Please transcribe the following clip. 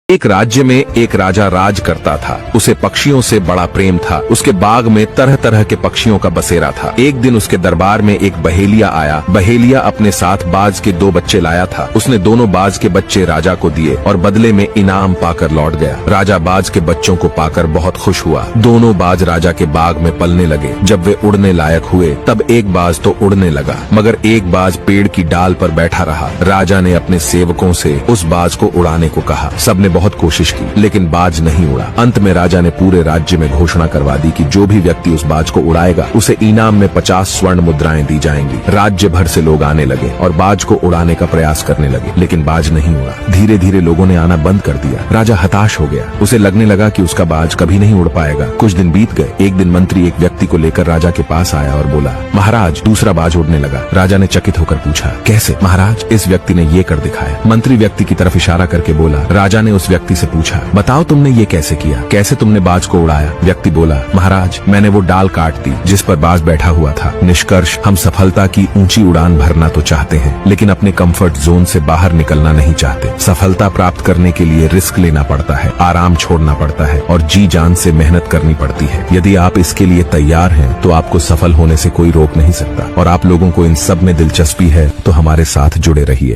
एक राज्य में एक राजा राज करता था। उसे पक्षियों से बड़ा प्रेम था। उसके बाग में तरह तरह के पक्षियों का बसेरा था। एक दिन उसके दरबार में एक बहेलिया आया। बहेलिया अपने साथ बाज के 2 बच्चे लाया था। उसने दोनों बाज के बच्चे राजा को दिए और बदले में इनाम पाकर लौट गया। राजा बाज के बच्चों को पाकर बहुत खुश हुआ। दोनों बाज राजा के बाग में पलने लगे। जब वे उड़ने लायक हुए तब एक बाज तो उड़ने लगा, मगर एक बाज पेड़ की डाल पर बैठा रहा। राजा ने अपने सेवकों से उस बाज को उड़ाने को कहा। सबने बहुत कोशिश की, लेकिन बाज नहीं उड़ा। अंत में राजा ने पूरे राज्य में घोषणा करवा दी कि जो भी व्यक्ति उस बाज को उड़ाएगा उसे इनाम में 50 स्वर्ण मुद्राएं दी जाएंगी। राज्य भर से लोग आने लगे और बाज को उड़ाने का प्रयास करने लगे, लेकिन बाज नहीं उड़ा। धीरे धीरे लोगों ने आना बंद कर दिया। राजा हताश हो गया। उसे लगने लगा कि उसका बाज कभी नहीं उड़ पाएगा। कुछ दिन बीत गए। एक दिन मंत्री एक व्यक्ति को लेकर राजा के पास आया और बोला, महाराज, दूसरा बाज उड़ने लगा। राजा ने चकित होकर पूछा, कैसे? महाराज, इस व्यक्ति ने ये कर दिखाया। मंत्री व्यक्ति की तरफ इशारा करके बोला। राजा ने उस व्यक्ति से पूछा, बताओ तुमने ये कैसे किया? कैसे तुमने बाज को उड़ाया? व्यक्ति बोला, महाराज, मैंने वो डाल काट दी जिस पर बाज बैठा हुआ था। निष्कर्ष, हम सफलता की ऊंची उड़ान भरना तो चाहते हैं, लेकिन अपने कंफर्ट जोन से बाहर निकलना नहीं चाहते। सफलता प्राप्त करने के लिए रिस्क लेना पड़ता है, आराम छोड़ना पड़ता है और जी जान से मेहनत करनी पड़ती है। यदि आप इसके लिए तैयार हैं तो आपको सफल होने से कोई रोक नहीं सकता। और आप लोगों को इन सब में दिलचस्पी है तो हमारे साथ जुड़े रहिए।